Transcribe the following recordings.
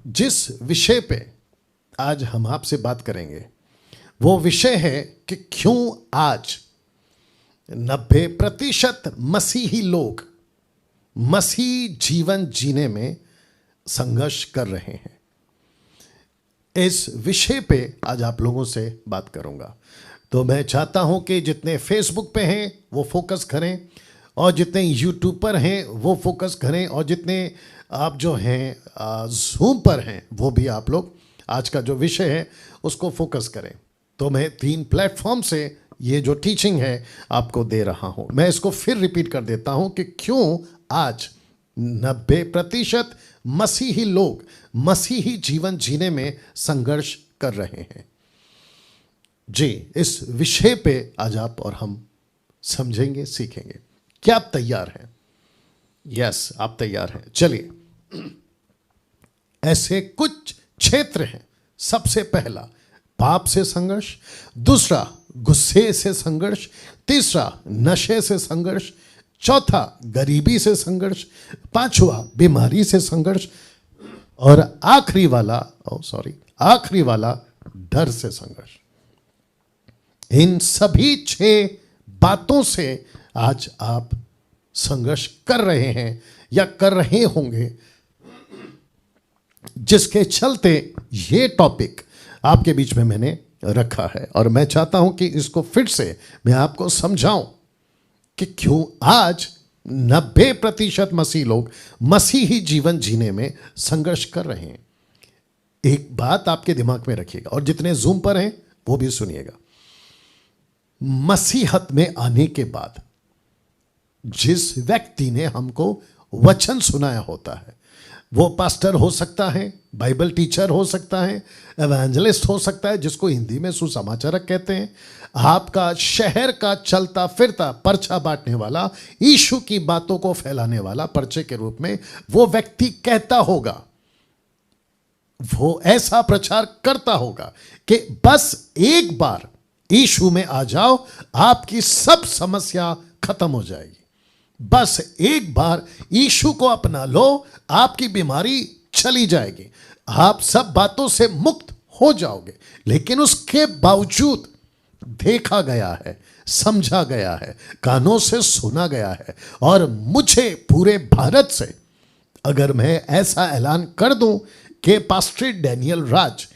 जिस विषय पे आज हम आपसे बात करेंगे वो विषय है कि क्यों आज 90% मसीही लोग मसीह जीवन जीने में संघर्ष कर रहे हैं। इस विषय पे आज आप लोगों से बात करूंगा। तो मैं चाहता हूं कि जितने फेसबुक पे हैं वो फोकस करें, और जितने यूट्यूब पर हैं वो फोकस करें, और जितने आप जो हैं जूम पर हैं वो भी आप लोग आज का जो विषय है उसको फोकस करें। तो मैं 3 प्लेटफॉर्म से ये जो टीचिंग है आपको दे रहा हूं। मैं इसको फिर रिपीट कर देता हूं कि क्यों आज 90% मसीही लोग मसीही जीवन जीने में संघर्ष कर रहे हैं। जी, इस विषय पे आज आप और हम समझेंगे, सीखेंगे। क्या आप तैयार हैं? यस, आप तैयार हैं। चलिए, ऐसे कुछ क्षेत्र हैं। सबसे पहला पाप से संघर्ष, दूसरा गुस्से से संघर्ष, तीसरा नशे से संघर्ष, चौथा गरीबी से संघर्ष, पांचवा बीमारी से संघर्ष, और आखिरी वाला डर से संघर्ष। इन सभी 6 बातों से आज आप संघर्ष कर रहे हैं या कर रहे होंगे, जिसके चलते ये टॉपिक आपके बीच में मैंने रखा है। और मैं चाहता हूं कि इसको फिर से मैं आपको समझाऊं कि क्यों आज 90% मसीह लोग मसीही जीवन जीने में संघर्ष कर रहे हैं। एक बात आपके दिमाग में रखिएगा, और जितने जूम पर हैं वो भी सुनिएगा। मसीहत में आने के बाद जिस व्यक्ति ने हमको वचन सुनाया होता है, वो पास्टर हो सकता है, बाइबल टीचर हो सकता है, एवेंजलिस्ट हो सकता है, जिसको हिंदी में सुसमाचारक कहते हैं, आपका शहर का चलता फिरता पर्चा बांटने वाला, यीशु की बातों को फैलाने वाला पर्चे के रूप में वो व्यक्ति कहता होगा, वो ऐसा प्रचार करता होगा कि बस एक बार यीशु में आ जाओ, आपकी सब समस्या खत्म हो जाएगी। बस एक बार यीशु को अपना लो, आपकी बीमारी चली जाएगी, आप सब बातों से मुक्त हो जाओगे। लेकिन उसके बावजूद देखा गया है, समझा गया है, कानों से सुना गया है, और मुझे पूरे भारत से अगर मैं ऐसा ऐलान कर दूं कि पास्टर डैनियल राज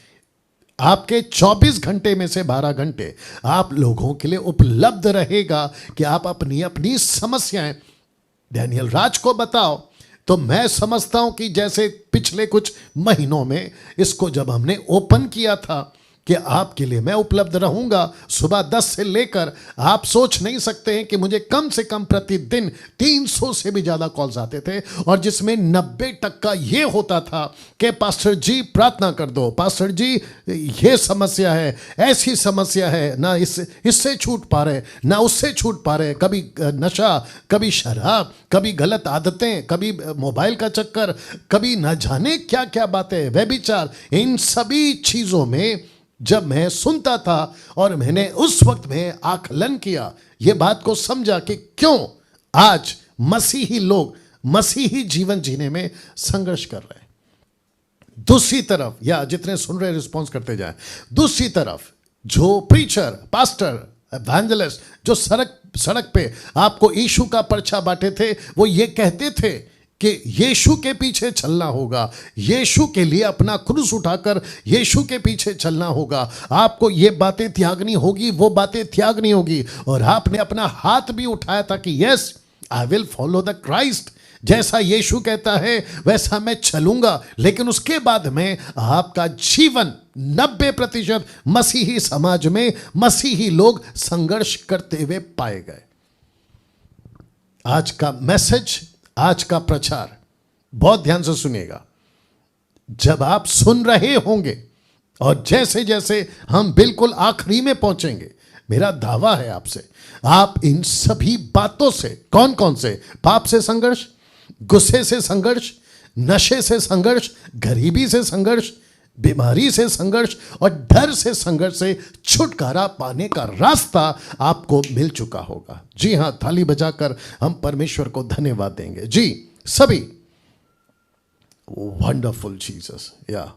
आपके 24 घंटे में से 12 घंटे आप लोगों के लिए उपलब्ध रहेगा कि आप अपनी अपनी समस्याएं डैनियल राज को बताओ, तो मैं समझता हूं कि जैसे पिछले कुछ महीनों में इसको जब हमने ओपन किया था कि आपके लिए मैं उपलब्ध रहूंगा सुबह 10 से लेकर, आप सोच नहीं सकते हैं कि मुझे कम से कम प्रतिदिन 300 से भी ज़्यादा कॉल्स आते थे, और जिसमें 90% ये होता था कि पास्टर जी प्रार्थना कर दो, पास्टर जी ये समस्या है, ऐसी समस्या है, ना इससे छूट पा रहे, ना उससे छूट पा रहे, कभी नशा, कभी शराब, कभी गलत आदतें, कभी मोबाइल का चक्कर, कभी न जाने क्या क्या बातें, व्यभिचार। इन सभी चीज़ों में जब मैं सुनता था और मैंने उस वक्त में आकलन किया, ये बात को समझा कि क्यों आज मसीही लोग मसीही जीवन जीने में संघर्ष कर रहे हैं। दूसरी तरफ, या जितने सुन रहे रिस्पॉन्स करते जाएं, दूसरी तरफ जो प्रीचर, पास्टर, एवेंजलिस्ट जो सड़क पे आपको यीशु का पर्चा बांटे थे, वो ये कहते थे कि यीशु के पीछे चलना होगा, यीशु के लिए अपना क्रूस उठाकर यीशु के पीछे चलना होगा, आपको ये बातें त्यागनी होगी, वो बातें त्यागनी होगी। और आपने अपना हाथ भी उठाया था कि yes, I will follow the Christ, जैसा यीशु कहता है वैसा मैं चलूंगा। लेकिन उसके बाद में आपका जीवन 90% मसीही समाज में मसीही लोग संघर्ष करते हुए पाए गए। आज का मैसेज, आज का प्रचार बहुत ध्यान से सुनिएगा। जब आप सुन रहे होंगे और जैसे जैसे हम बिल्कुल आखिरी में पहुंचेंगे, मेरा दावा है आपसे, आप इन सभी बातों से, कौन कौन से, पाप से संघर्ष, गुस्से से संघर्ष, नशे से संघर्ष, गरीबी से संघर्ष, बीमारी से संघर्ष और डर से संघर्ष से छुटकारा पाने का रास्ता आपको मिल चुका होगा। जी हां, ताली बजाकर हम परमेश्वर को धन्यवाद देंगे। जी, सभी वंडरफुल जीसस। या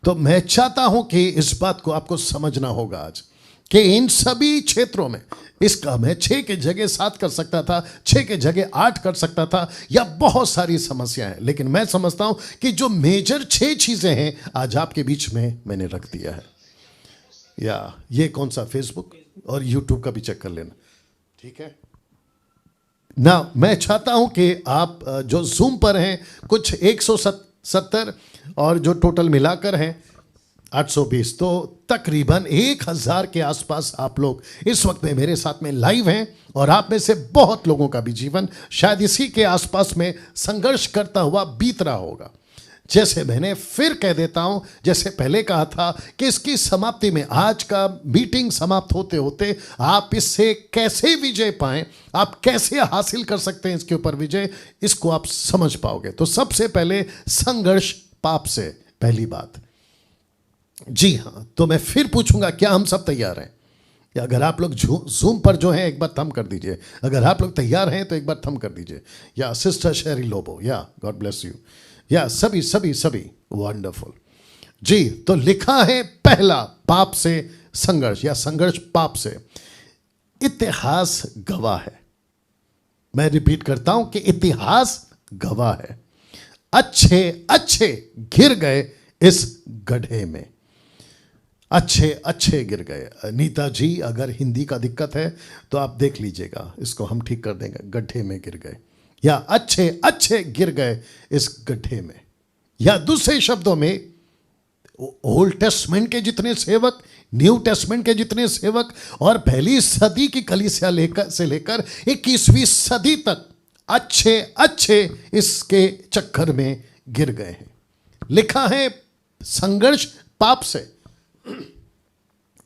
तो मैं चाहता हूं कि इस बात को आपको समझना होगा आज कि इन सभी क्षेत्रों में इसका मैं 6 के जगह 7 कर सकता था, 6 के जगह 8 कर सकता था, या बहुत सारी समस्याएं हैं, लेकिन मैं समझता हूं कि जो मेजर 6 चीजें हैं आज आपके बीच में मैंने रख दिया है। या ये कौन सा, फेसबुक और यूट्यूब का भी चेक कर लेना, ठीक है ना। मैं चाहता हूं कि आप जो जूम पर हैं कुछ 170 और जो टोटल मिलाकर हैं 820, तो तकरीबन 1000 के आसपास आप लोग इस वक्त में मेरे साथ में लाइव हैं। और आप में से बहुत लोगों का भी जीवन शायद इसी के आसपास में संघर्ष करता हुआ बीत रहा होगा। जैसे मैंने फिर कह देता हूं, जैसे पहले कहा था कि इसकी समाप्ति में, आज का मीटिंग समाप्त होते होते आप इससे कैसे विजय पाएं, आप कैसे हासिल कर सकते हैं इसके ऊपर विजय, इसको आप समझ पाओगे। तो सबसे पहले संघर्ष पाप से, पहली बात। जी हाँ, तो मैं फिर पूछूंगा क्या हम सब तैयार हैं? या अगर आप लोग जूम पर जो हैं एक बार थम कर दीजिए, अगर आप लोग तैयार हैं तो एक बार थम कर दीजिए। या सिस्टर शेरी लोबो, या गॉड ब्लेस यू, या सभी सभी सभी, वंडरफुल जी। तो लिखा है पहला, पाप से संघर्ष या संघर्ष पाप से। इतिहास गवाह है, मैं रिपीट करता हूं कि इतिहास गवाह है, अच्छे अच्छे गिर गए इस गड्ढे में, अच्छे अच्छे गिर गए। नीता जी, अगर हिंदी का दिक्कत है तो आप देख लीजिएगा, इसको हम ठीक कर देंगे, गड्ढे में गिर गए, या अच्छे अच्छे गिर गए इस गड्ढे में। या दूसरे शब्दों में, ओल्ड टेस्टमेंट के जितने सेवक, न्यू टेस्टमेंट के जितने सेवक और पहली सदी की कलीसिया लेकर 21वीं सदी तक अच्छे अच्छे इसके चक्कर में गिर गए हैं। लिखा है संघर्ष पाप से।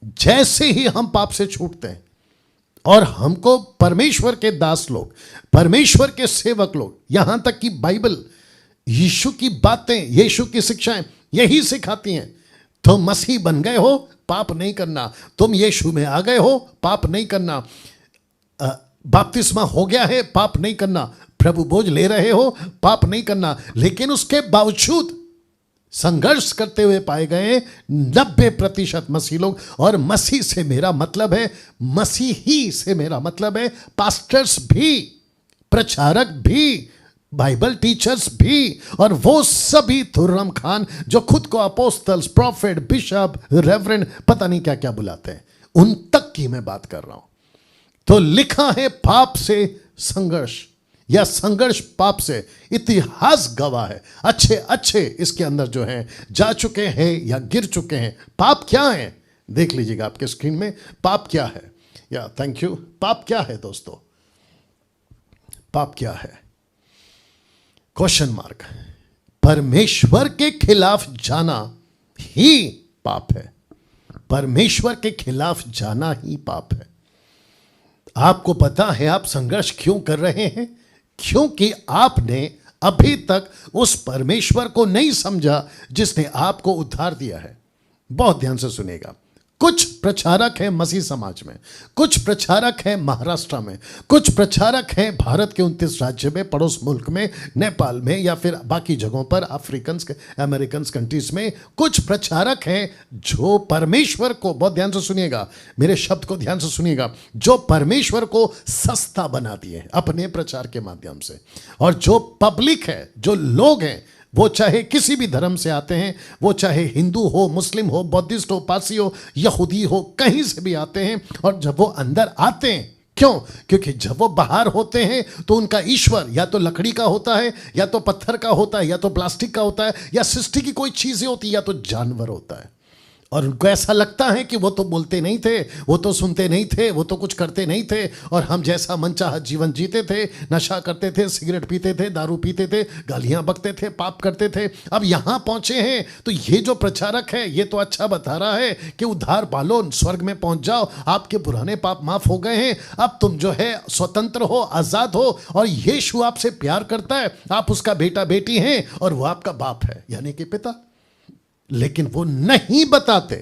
जैसे ही हम पाप से छूटते हैं और हमको परमेश्वर के दास लोग, परमेश्वर के सेवक लोग, यहां तक कि बाइबल, यीशु की बातें, यीशु की शिक्षाएं यही सिखाती हैं, तुम मसीह बन गए हो, पाप नहीं करना, तुम यीशु में आ गए हो, पाप नहीं करना, बपतिस्मा हो गया है, पाप नहीं करना, प्रभु बोझ ले रहे हो, पाप नहीं करना। लेकिन उसके बावजूद संघर्ष करते हुए पाए गए 90% मसीह लोग। और मसीह से मेरा मतलब है, मसीही से मेरा मतलब है पास्टर्स भी, प्रचारक भी, बाइबल टीचर्स भी, और वो सभी तुर्रम खान जो खुद को अपोस्टल्स, प्रॉफिट, बिशप, रेवरेंड, पता नहीं क्या क्या बुलाते हैं, उन तक की मैं बात कर रहा हूं। तो लिखा है पाप से संघर्ष या संघर्ष पाप से। इतिहास गवाह है, अच्छे अच्छे इसके अंदर जो हैं जा चुके हैं या गिर चुके हैं। पाप क्या है देख लीजिएगा आपके स्क्रीन में, पाप क्या है। या थैंक यू। पाप क्या है दोस्तों? पाप क्या है? Question mark. परमेश्वर के खिलाफ जाना ही पाप है, परमेश्वर के खिलाफ जाना ही पाप है। आपको पता है आप संघर्ष क्यों कर रहे हैं? क्योंकि आपने अभी तक उस परमेश्वर को नहीं समझा जिसने आपको उद्धार दिया है। बहुत ध्यान से सुनिएगा। कुछ प्रचारक हैं मसीह समाज में, कुछ प्रचारक हैं महाराष्ट्र में, कुछ प्रचारक हैं भारत के 29 राज्य में, पड़ोस मुल्क में, नेपाल में, या फिर बाकी जगहों पर, अफ्रीकन, अमेरिकन कंट्रीज में। कुछ प्रचारक हैं जो परमेश्वर को, बहुत ध्यान से सुनिएगा, मेरे शब्द को ध्यान से सुनिएगा, जो परमेश्वर को सस्ता बना दिए हैं अपने प्रचार के माध्यम से। और जो पब्लिक है, जो लोग हैं, वो चाहे किसी भी धर्म से आते हैं, वो चाहे हिंदू हो, मुस्लिम हो, बौद्धिस्ट हो, पारसी हो, यहूदी हो, कहीं से भी आते हैं। और जब वो अंदर आते हैं, क्यों? क्योंकि जब वो बाहर होते हैं तो उनका ईश्वर या तो लकड़ी का होता है, या तो पत्थर का होता है, या तो प्लास्टिक का होता है, या सृष्टि की कोई चीजें होती है, या तो जानवर होता है। और उनको ऐसा लगता है कि वो तो बोलते नहीं थे, वो तो सुनते नहीं थे, वो तो कुछ करते नहीं थे, और हम जैसा मनचाहा जीवन जीते थे, नशा करते थे, सिगरेट पीते थे, दारू पीते थे, गालियां बकते थे, पाप करते थे। अब यहां पहुंचे हैं तो ये जो प्रचारक है ये तो अच्छा बता रहा है कि उद्धार पालो, स्वर्ग में पहुंच जाओ, आपके पुराने पाप माफ हो गए हैं, अब तुम जो है स्वतंत्र हो, आजाद हो, और यीशु आपसे प्यार करता है, आप उसका बेटा बेटी हैं, और वो आपका बाप है, यानी कि पिता। लेकिन वो नहीं बताते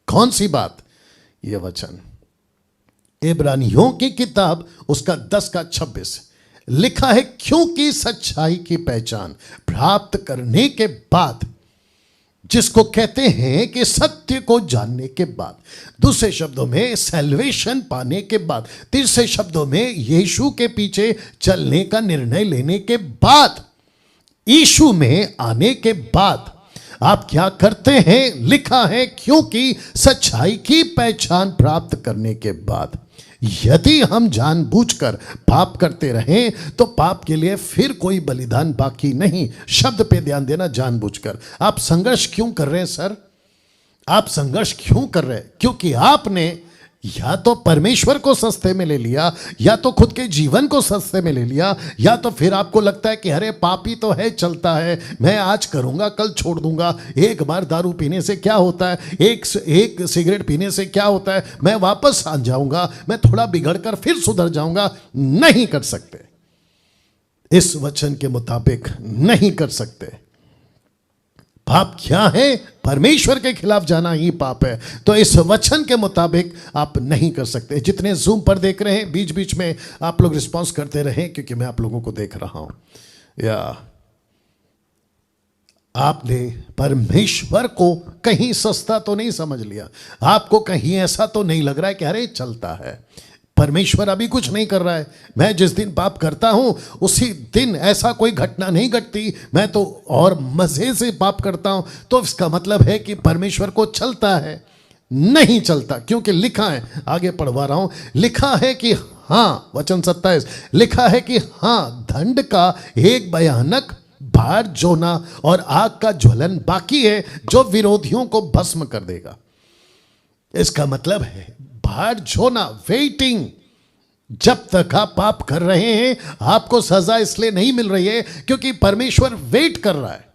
कौन सी बात? ये वचन इब्रानियों की किताब उसका 10 का 26, लिखा है क्योंकि सच्चाई की पहचान प्राप्त करने के बाद, जिसको कहते हैं कि सत्य को जानने के बाद, दूसरे शब्दों में सैल्वेशन पाने के बाद, तीसरे शब्दों में यीशु के पीछे चलने का निर्णय लेने के बाद, यीशु में आने के बाद आप क्या करते हैं? लिखा है क्योंकि सच्चाई की पहचान प्राप्त करने के बाद। यदि हम जानबूझकर पाप करते रहें तो पाप के लिए फिर कोई बलिदान बाकी नहीं। शब्द पे ध्यान देना, जानबूझकर। आप संघर्ष क्यों कर रहे हैं सर? आप संघर्ष क्यों कर रहे हैं? क्योंकि आपने या तो परमेश्वर को सस्ते में ले लिया, या तो खुद के जीवन को सस्ते में ले लिया, या तो फिर आपको लगता है कि अरे पापी तो है, चलता है, मैं आज करूंगा कल छोड़ दूंगा, एक बार दारू पीने से क्या होता है, एक सिगरेट पीने से क्या होता है, मैं वापस आ जाऊंगा, मैं थोड़ा बिगड़कर फिर सुधर जाऊंगा। नहीं कर सकते, इस वचन के मुताबिक नहीं कर सकते। पाप क्या है? परमेश्वर के खिलाफ जाना ही पाप है। तो इस वचन के मुताबिक आप नहीं कर सकते। जितने जूम पर देख रहे हैं, बीच बीच में आप लोग रिस्पांस करते रहें, क्योंकि मैं आप लोगों को देख रहा हूं। या आपने परमेश्वर को कहीं सस्ता तो नहीं समझ लिया? आपको कहीं ऐसा तो नहीं लग रहा है कि अरे चलता है, परमेश्वर अभी कुछ नहीं कर रहा है, मैं जिस दिन पाप करता हूं उसी दिन ऐसा कोई घटना नहीं घटती, मैं तो और मजे से पाप करता हूं, तो इसका मतलब है कि परमेश्वर को चलता है? नहीं चलता, क्योंकि लिखा है, आगे पढ़वा रहा हूं, लिखा है कि हाँ, वचन 27, लिखा है कि हाँ, दंड का एक भयानक भार जोना और आग का ज्वलन बाकी है जो विरोधियों को भस्म कर देगा। इसका मतलब है भार जोना, वेटिंग। जब तक आप पाप कर रहे हैं आपको सजा इसलिए नहीं मिल रही है क्योंकि परमेश्वर वेट कर रहा है।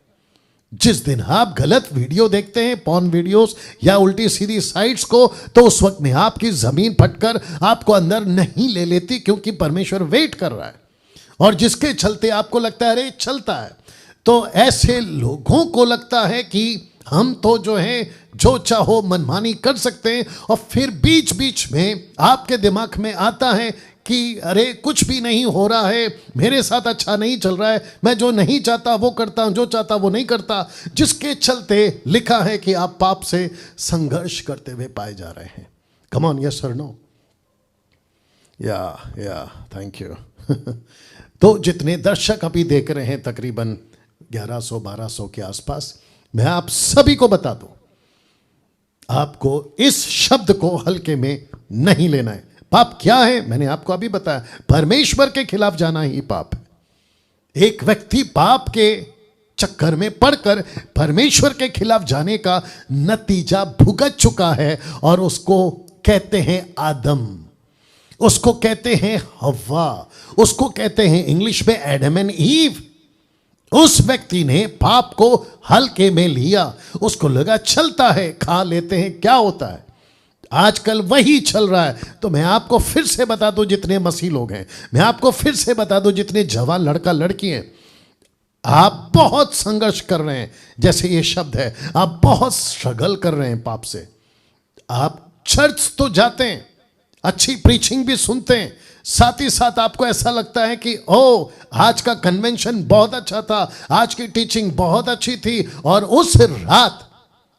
जिस दिन आप गलत वीडियो देखते हैं, पॉर्न वीडियोस या उल्टी सीधी साइट्स को, तो उस वक्त में आपकी जमीन फटकर आपको अंदर नहीं ले लेती, क्योंकि परमेश्वर वेट कर रहा है। और जिसके चलते आपको लगता है अरे चलता है, तो ऐसे लोगों को लगता है कि हम तो जो है जो चाहो मनमानी कर सकते हैं, और फिर बीच बीच में आपके दिमाग में आता है कि अरे कुछ भी नहीं हो रहा है, मेरे साथ अच्छा नहीं चल रहा है, मैं जो नहीं चाहता वो करता हूं, जो चाहता वो नहीं करता, जिसके चलते लिखा है कि आप पाप से संघर्ष करते हुए पाए जा रहे हैं। कम ऑन, यस और नो? या थैंक यू। तो जितने दर्शक अभी देख रहे हैं, तकरीबन 1100-1200 के आसपास, मैं आप सभी को बता दूं, आपको इस शब्द को हल्के में नहीं लेना है। पाप क्या है? मैंने आपको अभी बताया, परमेश्वर के खिलाफ जाना ही पाप है। एक व्यक्ति पाप के चक्कर में पड़कर परमेश्वर के खिलाफ जाने का नतीजा भुगत चुका है, और उसको कहते हैं आदम, उसको कहते हैं हव्वा, उसको कहते हैं इंग्लिश में एडम एंड ईव। उस व्यक्ति ने पाप को हल्के में लिया, उसको लगा चलता है, खा लेते हैं, क्या होता है। आजकल वही चल रहा है। तो मैं आपको फिर से बता दूं, जितने मसीह लोग हैं, मैं आपको फिर से बता दूं, जितने जवान लड़का लड़की हैं, आप बहुत संघर्ष कर रहे हैं, जैसे ये शब्द है, आप बहुत स्ट्रगल कर रहे हैं पाप से। आप चर्च तो जाते हैं, अच्छी प्रीचिंग भी सुनते हैं, साथ ही साथ आपको ऐसा लगता है कि ओ, आज का कन्वेंशन बहुत अच्छा था, आज की टीचिंग बहुत अच्छी थी, और उस रात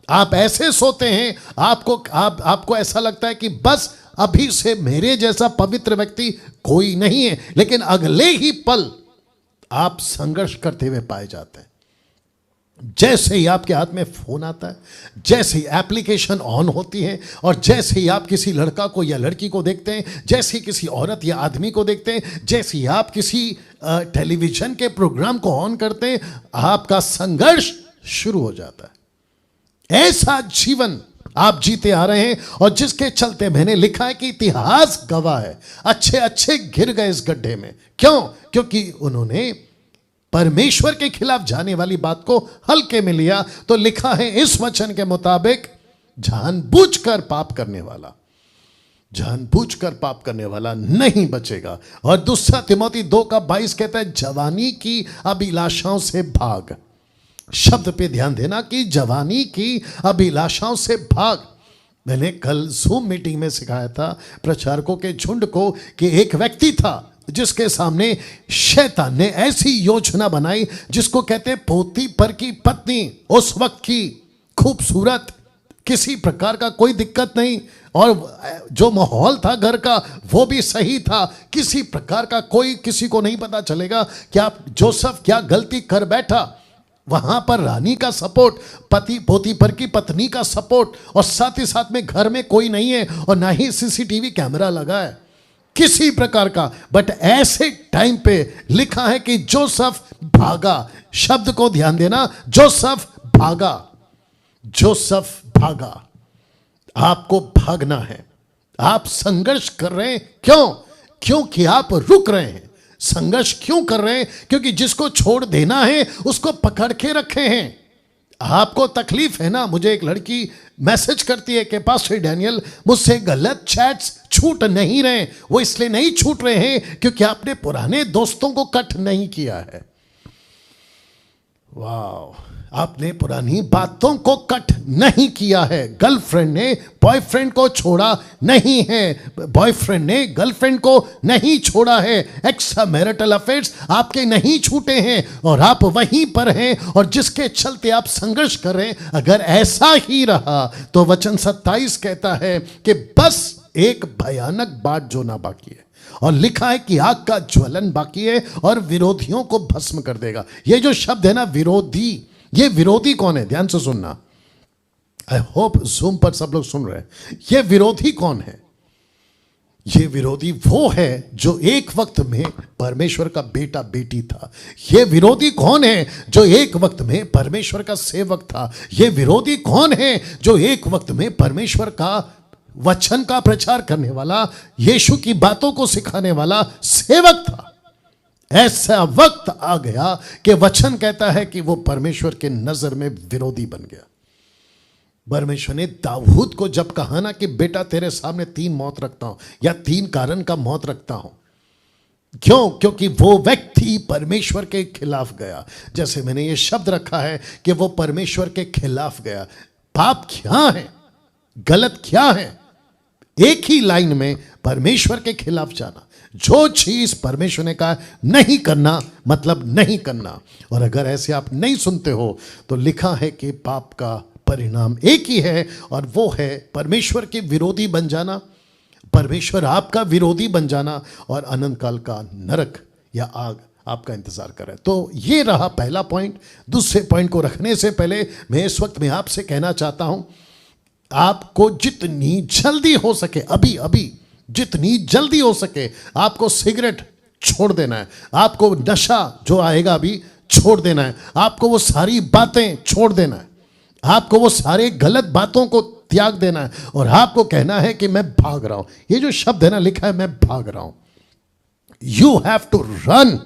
आप ऐसे सोते हैं, आपको ऐसा लगता है कि बस अभी से मेरे जैसा पवित्र व्यक्ति कोई नहीं है, लेकिन अगले ही पल आप संघर्ष करते हुए पाए जाते हैं। जैसे ही आपके हाथ में फोन आता है, जैसे ही एप्लीकेशन ऑन होती है, और जैसे ही आप किसी लड़का को या लड़की को देखते हैं, जैसे ही किसी औरत या आदमी को देखते हैं, जैसे ही आप किसी टेलीविजन के प्रोग्राम को ऑन करते हैं, आपका संघर्ष शुरू हो जाता है। ऐसा जीवन आप जीते आ रहे हैं, और जिसके चलते मैंने लिखा है कि इतिहास गवाह है, अच्छे अच्छे गिर गए इस गड्ढे में। क्यों? क्योंकि उन्होंने परमेश्वर के खिलाफ जाने वाली बात को हल्के में लिया। तो लिखा है इस वचन के मुताबिक, जानबूझकर पाप करने वाला नहीं बचेगा। और दूसरा तिमोथी 2:22 कहता है, जवानी की अभिलाषाओं से भाग। शब्द पे ध्यान देना कि जवानी की अभिलाषाओं से भाग। मैंने कल जूम मीटिंग में सिखाया था प्रचारकों के झुंड को कि एक व्यक्ति था, जिसके सामने शैतान ने ऐसी योजना बनाई जिसको कहते हैं पोतीपर की पत्नी, उस वक्त की खूबसूरत, किसी प्रकार का कोई दिक्कत नहीं, और जो माहौल था घर का वो भी सही था, किसी प्रकार का कोई किसी को नहीं पता चलेगा कि आप जोसेफ क्या गलती कर बैठा। वहां पर रानी का सपोर्ट, पति पोतीपर की पत्नी का सपोर्ट, और साथ ही साथ में घर में कोई नहीं है और ना ही सीसीटीवी कैमरा लगा है किसी प्रकार का। बट ऐसे टाइम पे लिखा है कि जोसेफ भागा। शब्द को ध्यान देना, जोसेफ भागा, जोसेफ भागा। आपको भागना है। आप संघर्ष कर रहे हैं, क्यों? क्योंकि आप रुक रहे हैं। संघर्ष क्यों कर रहे हैं? क्योंकि जिसको छोड़ देना है उसको पकड़ के रखे हैं। आपको तकलीफ है ना। मुझे एक लड़की मैसेज करती है कि पास्टर डैनियल, मुझसे गलत चैट्स छूट नहीं रहे। वो इसलिए नहीं छूट रहे हैं क्योंकि आपने पुराने दोस्तों को कट नहीं किया है। वाह, आपने पुरानी बातों को कट नहीं किया है। गर्लफ्रेंड ने बॉयफ्रेंड को छोड़ा नहीं है, बॉयफ्रेंड ने गर्लफ्रेंड को नहीं छोड़ा है। एक्स्ट्रा मैरिटल अफेयर्स आपके नहीं छूटे हैं और आप वहीं पर हैं, और जिसके चलते आप संघर्ष कर रहे हैं। अगर ऐसा ही रहा तो वचन 27 कहता है कि बस एक भयानक बात जो ना बाकी है, और लिखा है कि आग का ज्वलन बाकी है और विरोधियों को भस्म कर देगा। ये जो शब्द है ना विरोधी, ये विरोधी कौन है? ध्यान से सुनना। आई होप जूम पर सब लोग सुन रहे हैं। ये विरोधी कौन है? ये विरोधी वो है जो एक वक्त में परमेश्वर का बेटा बेटी था। ये विरोधी कौन है? जो एक वक्त में परमेश्वर का सेवक था। ये विरोधी कौन है? जो एक वक्त में परमेश्वर का वचन का प्रचार करने वाला, यीशु की बातों को सिखाने वाला सेवक था। ऐसा वक्त आ गया कि वचन कहता है कि वो परमेश्वर के नजर में विरोधी बन गया। परमेश्वर ने दाऊद को जब कहा ना कि बेटा तेरे सामने 3 मौत रखता हूं, या 3 कारण का मौत रखता हूं। क्यों? क्योंकि वो व्यक्ति परमेश्वर के खिलाफ गया। जैसे मैंने ये शब्द रखा है कि वो परमेश्वर के खिलाफ गया। पाप क्या है, गलत क्या है? एक ही लाइन में परमेश्वर के खिलाफ जाना। जो चीज परमेश्वर ने कहा नहीं करना, मतलब नहीं करना। और अगर ऐसे आप नहीं सुनते हो तो लिखा है कि पाप का परिणाम एक ही है, और वो है परमेश्वर के विरोधी बन जाना, परमेश्वर आपका विरोधी बन जाना, और अनंत काल का नरक या आग आपका इंतजार कर रहा है। तो ये रहा पहला पॉइंट। दूसरे पॉइंट को रखने से पहले मैं इस वक्त में आपसे कहना चाहता हूं, आपको जितनी जल्दी हो सके, अभी अभी जितनी जल्दी हो सके, आपको सिगरेट छोड़ देना है। आपको नशा जो आएगा अभी छोड़ देना है। आपको वो सारी बातें छोड़ देना है। आपको वो सारे गलत बातों को त्याग देना है, और आपको कहना है कि मैं भाग रहा हूं। ये जो शब्द है ना, लिखा है मैं भाग रहा हूं। You have to run.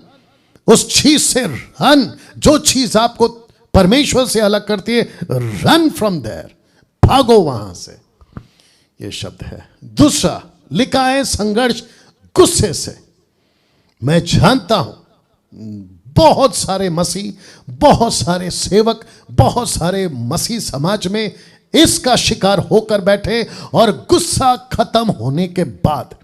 उस चीज से रन, जो चीज आपको परमेश्वर से अलग करती है, रन फ्रॉम देयर, भागो वहां से। ये शब्द है। दूसरा लिखा है संघर्ष गुस्से से। मैं जानता हूं बहुत सारे मसीह, बहुत सारे सेवक, बहुत सारे मसीह समाज में इसका शिकार होकर बैठे, और गुस्सा खत्म होने के बाद,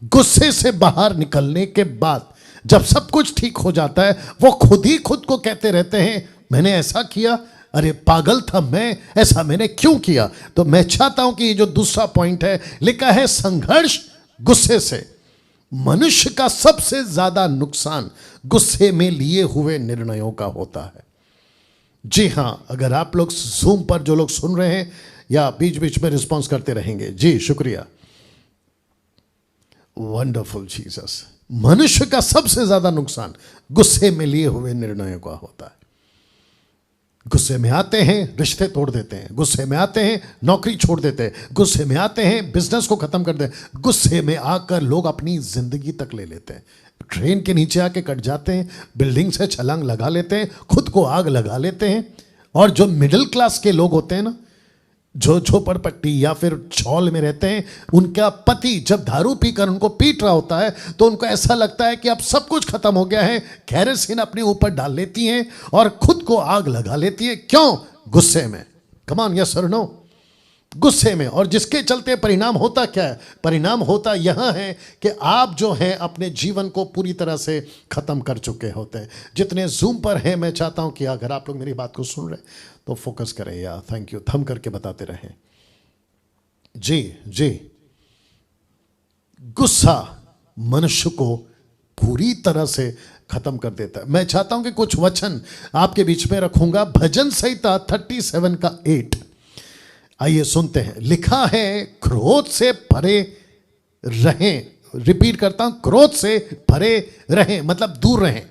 गुस्से से बाहर निकलने के बाद, जब सब कुछ ठीक हो जाता है, वो खुद ही खुद को कहते रहते हैं मैंने ऐसा किया, अरे पागल था मैं, ऐसा मैंने क्यों किया। तो मैं चाहता हूं कि ये जो दूसरा पॉइंट है, लिखा है संघर्ष गुस्से से। मनुष्य का सबसे ज्यादा नुकसान गुस्से में लिए हुए निर्णयों का होता है। जी हां, अगर आप लोग जूम पर जो लोग सुन रहे हैं या बीच बीच में रिस्पॉन्स करते रहेंगे, जी शुक्रिया, वंडरफुल जीसस। मनुष्य का सबसे ज्यादा नुकसान गुस्से में लिए हुए निर्णयों का होता है। गुस्से में आते हैं रिश्ते तोड़ देते हैं, गुस्से में आते हैं नौकरी छोड़ देते हैं, गुस्से में आते हैं बिजनेस को खत्म कर देते हैं, गुस्से में आकर लोग अपनी जिंदगी तक ले लेते हैं। ट्रेन के नीचे आके कट जाते हैं, बिल्डिंग से छलांग लगा लेते हैं, खुद को आग लगा लेते हैं। और जो मिडिल क्लास के लोग होते हैं ना, जो झोपड़पट्टी या फिर चौल में रहते हैं, उनका पति जब दारू पीकर उनको पीट रहा होता है तो उनको ऐसा लगता है कि अब सब कुछ खत्म हो गया है, केरोसिन अपने ऊपर डाल लेती हैं और खुद को आग लगा लेती है। क्यों? गुस्से में। कम ऑन, यस और नो? गुस्से में। और जिसके चलते परिणाम होता क्या है? परिणाम होता यह है कि आप जो हैं अपने जीवन को पूरी तरह से ख़त्म कर चुके होते हैं। जितने जूम पर हैं, मैं चाहता हूं कि अगर आप लोग मेरी बात को सुन रहे तो फोकस करें यार। थैंक यू, थम करके बताते रहें। जी जी, गुस्सा मनुष्य को पूरी तरह से खत्म कर देता है। मैं चाहता हूं कि कुछ वचन आपके बीच में रखूंगा। भजन संहिता 37 का 8, आइए सुनते हैं। लिखा है, क्रोध से परे रहें। रिपीट करता हूं, क्रोध से परे रहें मतलब दूर रहें।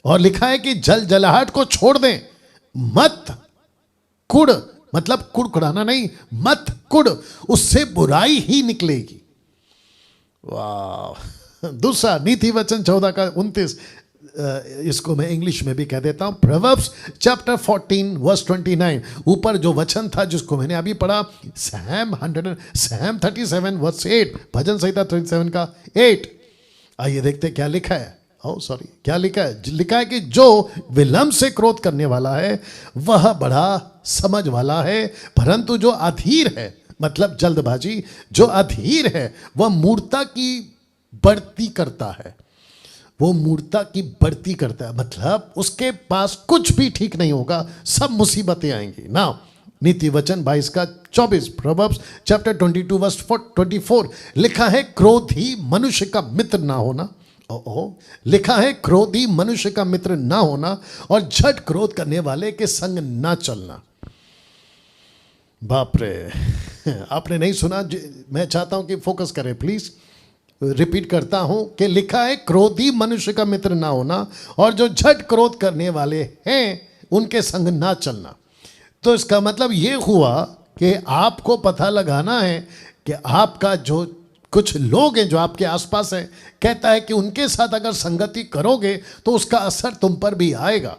और लिखा है कि जल जलाहट को छोड़ दें, मत कुड़ मतलब कुड़कुड़ाना नहीं, मत कुड़, उससे बुराई ही निकलेगी। वाह। दूसरा नीति वचन 14 का 29, इसको मैं इंग्लिश में भी कह देता हूं। प्रोवर्ब्स चैप्टर 14 वर्स 29, ऊपर जो वचन था जिसको मैंने अभी पढ़ा, सैम 37 वर्स 8, भजन संहिता 37 का 8। आइए देखते क्या लिखा है। क्या लिखा है? लिखा है कि जो विलंब से क्रोध करने वाला है वह बड़ा समझ वाला है, परंतु जो अधीर है मतलब जल्दबाजी, जो अधीर है वह मूर्खता की बढ़ती करता है। वो मूर्खता की बढ़ती करता है मतलब उसके पास कुछ भी ठीक नहीं होगा, सब मुसीबतें आएंगी ना। नीति वचन 22 का 24, प्रोवर्ब्स चैप्टर 22 वर्स 24, लिखा है क्रोधी मनुष्य का मित्र ना होना। लिखा है क्रोधी मनुष्य का मित्र ना होना और झट क्रोध करने वाले के संग ना चलना। बाप रे, आपने नहीं सुना? मैं चाहता हूं कि फोकस करें प्लीज। रिपीट करता हूं कि लिखा है क्रोधी मनुष्य का मित्र ना होना और जो झट क्रोध करने वाले हैं उनके संग ना चलना। तो इसका मतलब ये हुआ कि आपको पता लगाना है कि आपका जो कुछ लोग हैं जो आपके आसपास हैं, कहता है कि उनके साथ अगर संगति करोगे तो उसका असर तुम पर भी आएगा।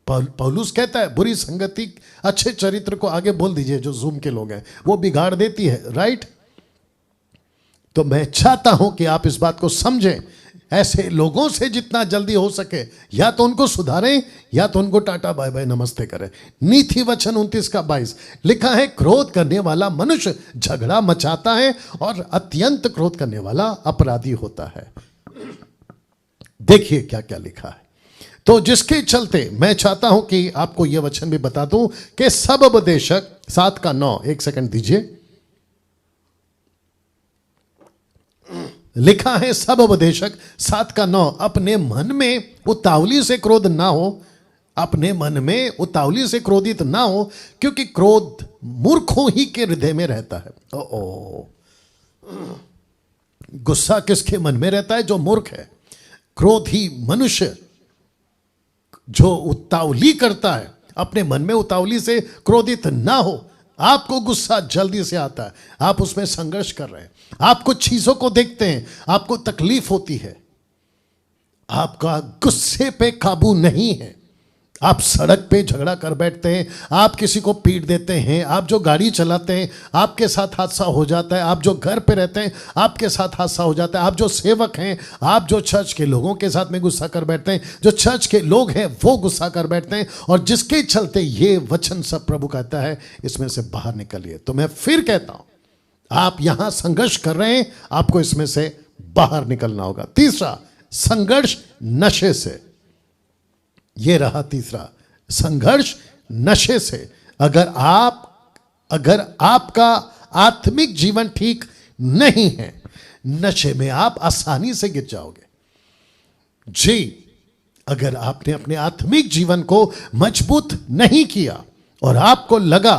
पौलुस कहता है बुरी संगति अच्छे चरित्र को आगे बोल दीजिए, जो जूम के लोग हैं, वो बिगाड़ देती है, राइट। तो मैं चाहता हूं कि आप इस बात को समझें। ऐसे लोगों से जितना जल्दी हो सके या तो उनको सुधारें या तो उनको टाटा बाय बाय नमस्ते करें। नीति वचन 29 का 22, लिखा है क्रोध करने वाला मनुष्य झगड़ा मचाता है और अत्यंत क्रोध करने वाला अपराधी होता है। देखिए क्या क्या लिखा है। तो जिसके चलते मैं चाहता हूं कि आपको यह वचन भी बता दूं कि सब उपदेशक 7 का 9, एक सेकंड दीजिए। लिखा है सब उपदेशक 7 का 9, अपने मन में उतावली से क्रोध ना हो, अपने मन में उतावली से क्रोधित ना हो, क्योंकि क्रोध मूर्खों ही के हृदय में रहता है। गुस्सा किसके मन में रहता है? जो मूर्ख है। क्रोधी मनुष्य जो उतावली करता है, अपने मन में उतावली से क्रोधित ना हो। आपको गुस्सा जल्दी से आता है, आप उसमें संघर्ष कर रहे हैं, आप कुछ चीजों को देखते हैं, आपको तकलीफ होती है, आपका गुस्से पे काबू नहीं है, आप सड़क पे झगड़ा कर बैठते हैं, आप किसी को पीट देते हैं, आप जो गाड़ी चलाते हैं आपके साथ हादसा हो जाता है, आप जो घर पे रहते हैं आपके साथ हादसा हो जाता है, आप जो सेवक हैं, आप जो चर्च के लोगों के साथ में गुस्सा कर बैठते हैं, जो चर्च के लोग हैं वो गुस्सा कर बैठते हैं। और जिसके चलते ये वचन सब प्रभु कहता है इसमें से बाहर निकलिए। तो मैं फिर कहता हूं, आप यहां संघर्ष कर रहे हैं, आपको इसमें से बाहर निकलना होगा। तीसरा, संघर्ष नशे से। ये रहा तीसरा, संघर्ष नशे से। अगर आपका आत्मिक जीवन ठीक नहीं है, नशे में आप आसानी से गिर जाओगे। जी, अगर आपने अपने आत्मिक जीवन को मजबूत नहीं किया और आपको लगा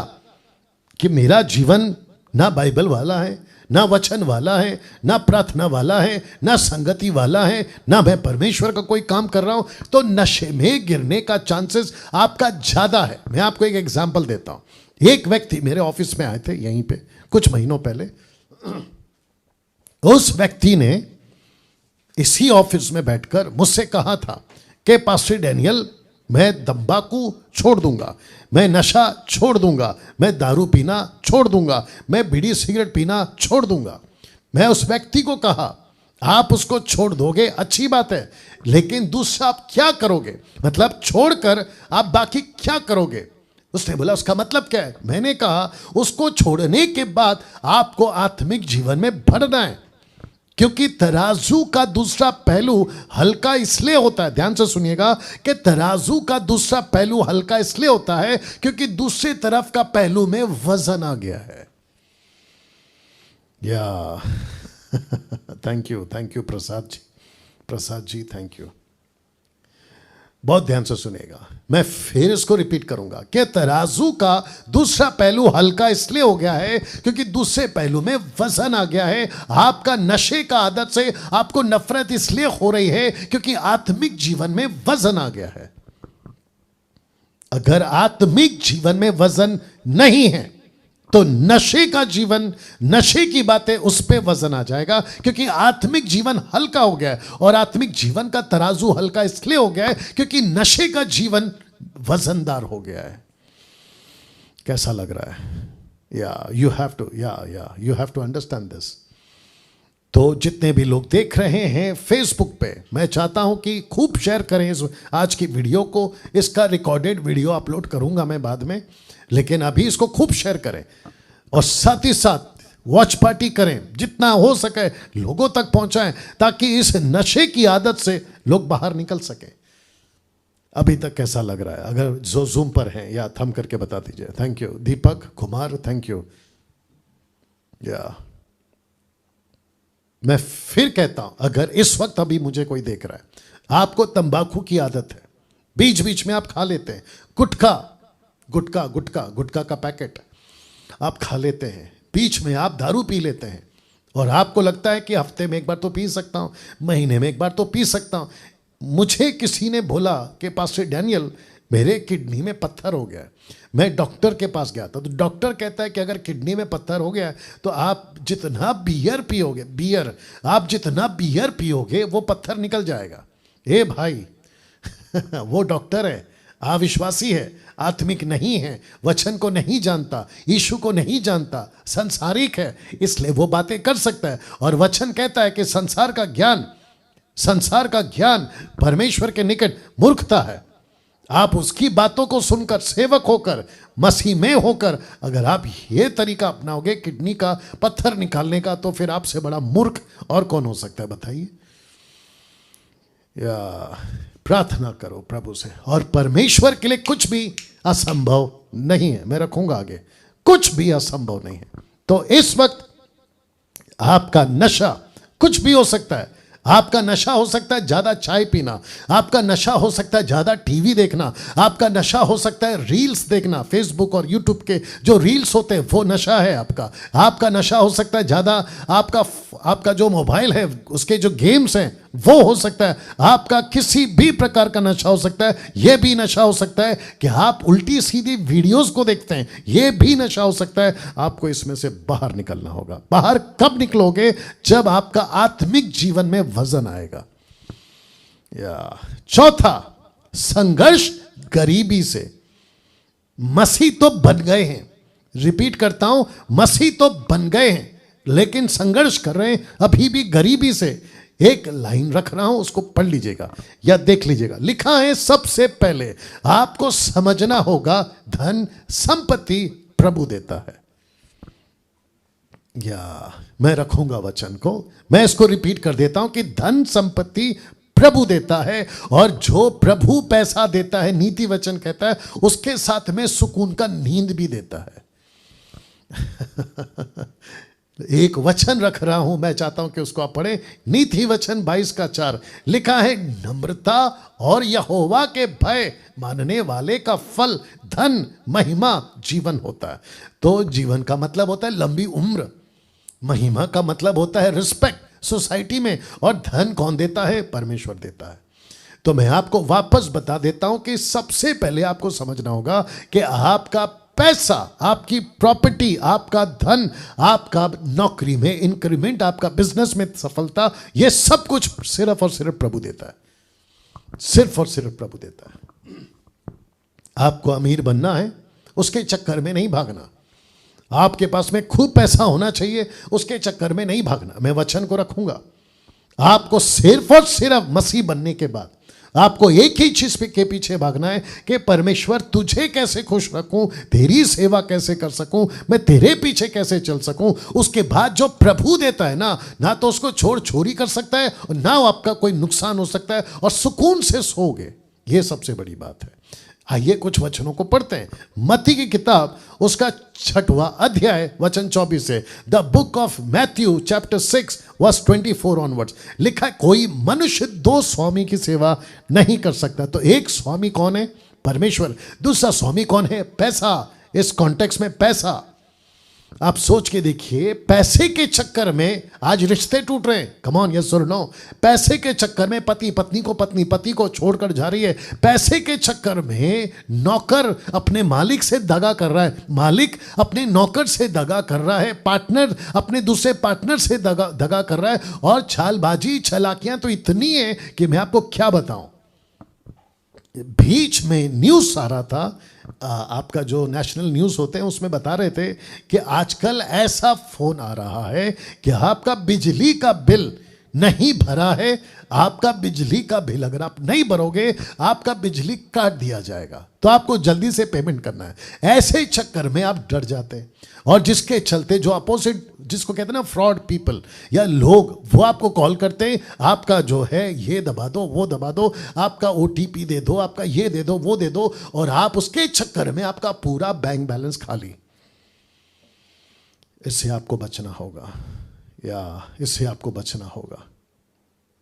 कि मेरा जीवन ना बाइबल वाला है, ना वचन वाला है, ना प्रार्थना वाला है, ना संगति वाला है, ना मैं परमेश्वर का कोई काम कर रहा हूं, तो नशे में गिरने का चांसेस आपका ज्यादा है। मैं आपको एक एग्जांपल देता हूं। एक व्यक्ति मेरे ऑफिस में आए थे यहीं पे कुछ महीनों पहले। उस व्यक्ति ने इसी ऑफिस में बैठकर मुझसे कहा था कि पास्टर डैनियल, मैं तंबाकू छोड़ दूंगा, मैं नशा छोड़ दूंगा, मैं दारू पीना छोड़ दूंगा, मैं बीड़ी सिगरेट पीना छोड़ दूंगा। मैं उस व्यक्ति को कहा, आप उसको छोड़ दोगे अच्छी बात है, लेकिन दूसरा आप क्या करोगे? मतलब छोड़कर आप बाकी क्या करोगे? उसने बोला उसका मतलब क्या है? मैंने कहा उसको छोड़ने के बाद आपको आत्मिक जीवन में बढ़ना है, क्योंकि तराजू का दूसरा पहलू हल्का इसलिए होता है, ध्यान से सुनिएगा, कि तराजू का दूसरा पहलू हल्का इसलिए होता है क्योंकि दूसरी तरफ का पहलू में वजन आ गया है। या thank you Prasad ji thank you. बहुत ध्यान से सुनेगा, मैं फिर इसको रिपीट करूंगा कि तराजू का दूसरा पहलू हल्का इसलिए हो गया है क्योंकि दूसरे पहलू में वजन आ गया है। आपका नशे का आदत से आपको नफरत इसलिए हो रही है क्योंकि आत्मिक जीवन में वजन आ गया है। अगर आत्मिक जीवन में वजन नहीं है तो नशे का जीवन, नशे की बातें, उस पे वजन आ जाएगा, क्योंकि आत्मिक जीवन हल्का हो गया है। और आत्मिक जीवन का तराजू हल्का इसलिए हो गया है क्योंकि नशे का जीवन वजनदार हो गया है। कैसा लग रहा है? You have to understand this. तो जितने भी लोग देख रहे हैं फेसबुक पे, मैं चाहता हूं कि खूब शेयर करें इस आज की वीडियो को। इसका रिकॉर्डेड वीडियो अपलोड करूंगा मैं बाद में, लेकिन अभी इसको खूब शेयर करें और साथ ही साथ वॉच पार्टी करें, जितना हो सके लोगों तक पहुंचाएं, ताकि इस नशे की आदत से लोग बाहर निकल सके। अभी तक कैसा लग रहा है? अगर जो जूम पर हैं या थम करके बता दीजिए। Thank you Deepak Kumar, thank you. मैं फिर कहता हूं, अगर इस वक्त अभी मुझे कोई देख रहा है, आपको तंबाकू की आदत है, बीच बीच में आप खा लेते हैं, गुटखा का पैकेट आप खा लेते हैं, बीच में आप दारू पी लेते हैं, और आपको लगता है कि हफ्ते में एक बार तो पी सकता हूं, महीने में एक बार तो पी सकता हूं। मुझे किसी ने बोला कि पास्टर डैनियल, मेरे किडनी में पत्थर हो गया है। मैं डॉक्टर के पास गया था, तो डॉक्टर कहता है कि अगर किडनी में पत्थर हो गया है तो आप जितना बियर पियोगे वो पत्थर निकल जाएगा। ए भाई वो डॉक्टर है, अविश्वासी है, आत्मिक नहीं है, वचन को नहीं जानता, यीशु को नहीं जानता, संसारिक है, इसलिए वो बातें कर सकता है। और वचन कहता है कि संसार का ज्ञान परमेश्वर के निकट मूर्खता है। आप उसकी बातों को सुनकर, सेवक होकर, मसीह में होकर, अगर आप ये तरीका अपनाओगे किडनी का पत्थर निकालने का, तो फिर आपसे बड़ा मूर्ख और कौन हो सकता है बताइए। या प्रार्थना करो प्रभु से, और परमेश्वर के लिए कुछ भी असंभव नहीं है। मैं रखूंगा आगे, कुछ भी असंभव नहीं है। तो इस वक्त आपका नशा कुछ भी हो सकता है। आपका नशा हो सकता है ज्यादा चाय पीना, आपका नशा हो सकता है ज्यादा टीवी देखना, आपका नशा हो सकता है रील्स देखना, फेसबुक और यूट्यूब के जो रील्स होते हैं वो नशा है आपका नशा हो सकता है ज्यादा आपका जो मोबाइल है उसके जो गेम्स हैं वो हो सकता है, आपका किसी भी प्रकार का नशा हो सकता है। यह भी नशा हो सकता है कि आप उल्टी सीधी वीडियोस को देखते हैं, यह भी नशा हो सकता है। आपको इसमें से बाहर निकलना होगा। बाहर कब निकलोगे? जब आपका आत्मिक जीवन में वजन आएगा। चौथा, संघर्ष गरीबी से। मसीह तो बन गए हैं, रिपीट करता हूं, मसीह तो बन गए हैं, लेकिन संघर्ष कर रहे हैं अभी भी गरीबी से। एक लाइन रख रहा हूं, उसको पढ़ लीजिएगा या देख लीजिएगा। लिखा है, सबसे पहले आपको समझना होगा धन संपत्ति प्रभु देता है। या मैं रखूंगा वचन को, मैं इसको रिपीट कर देता हूं कि धन संपत्ति प्रभु देता है, और जो प्रभु पैसा देता है, नीति वचन कहता है, उसके साथ में सुकून का नींद भी देता है। एक वचन रख रहा हूं, मैं चाहता हूं कि उसको आप पढ़ें। नीति वचन 22:4 लिखा है, नम्रता और यहोवा के भय मानने वाले का फल धन महिमा जीवन होता है। तो जीवन का मतलब होता है लंबी उम्र, महिमा का मतलब होता है रिस्पेक्ट सोसाइटी में, और धन कौन देता है? परमेश्वर देता है। तो मैं आपको वापस बता देता हूं कि सबसे पहले आपको समझना होगा कि आपका पैसा, आपकी प्रॉपर्टी, आपका धन, आपका नौकरी में इंक्रीमेंट, आपका बिजनेस में सफलता, यह सब कुछ सिर्फ और सिर्फ प्रभु देता है। सिर्फ और सिर्फ प्रभु देता है। आपको अमीर बनना है, उसके चक्कर में नहीं भागना। आपके पास में खूब पैसा होना चाहिए, उसके चक्कर में नहीं भागना। मैं वचन को रखूंगा। आपको सिर्फ और सिर्फ मसीह बनने के बाद, आपको एक ही चीज के पीछे भागना है कि परमेश्वर तुझे कैसे खुश रखूं, तेरी सेवा कैसे कर सकूं, मैं तेरे पीछे कैसे चल सकूं। उसके बाद जो प्रभु देता है ना तो उसको चोरी कर सकता है और ना आपका कोई नुकसान हो सकता है, और सुकून से सोओगे। ये सबसे बड़ी बात है। आइए कुछ वचनों को पढ़ते हैं। मत्ती की किताब उसका 6वां अध्याय वचन 24 से, the book of Matthew chapter 6 verse 24 onwards लिखा है, कोई मनुष्य 2 स्वामी की सेवा नहीं कर सकता। तो एक स्वामी कौन है? परमेश्वर। दूसरा स्वामी कौन है? पैसा। इस कॉन्टेक्स्ट में पैसा, आप सोच के देखिए, पैसे के चक्कर में आज रिश्ते टूट रहे हैं। कम ऑन, यस और नो। पैसे के चक्कर में पति पत्नी को, पत्नी पति को छोड़कर जा रही है। पैसे के चक्कर में नौकर अपने मालिक से दगा कर रहा है, मालिक अपने नौकर से दगा कर रहा है, पार्टनर अपने दूसरे पार्टनर से दगा कर रहा है। और चालबाजी चालाकियां तो इतनी है कि मैं आपको क्या बताऊं। बीच में न्यूज आ रहा था, आपका जो नेशनल न्यूज होते हैं उसमें बता रहे थे कि आजकल ऐसा फोन आ रहा है कि आपका बिजली का बिल नहीं भरा है, आपका बिजली का बिल अगर आप नहीं भरोगे आपका बिजली काट दिया जाएगा, तो आपको जल्दी से पेमेंट करना है। ऐसे चक्कर में आप डर जाते हैं, और जिसके चलते जो अपोजिट, जिसको कहते हैं ना फ्रॉड पीपल या लोग, वो आपको कॉल करते हैं, आपका जो है ये दबा दो, वो दबा दो, आपका OTP दे दो, आपका ये दे दो, वो दे दो, और आप उसके चक्कर में आपका पूरा बैंक बैलेंस खाली। इससे आपको बचना होगा, इससे आपको बचना होगा।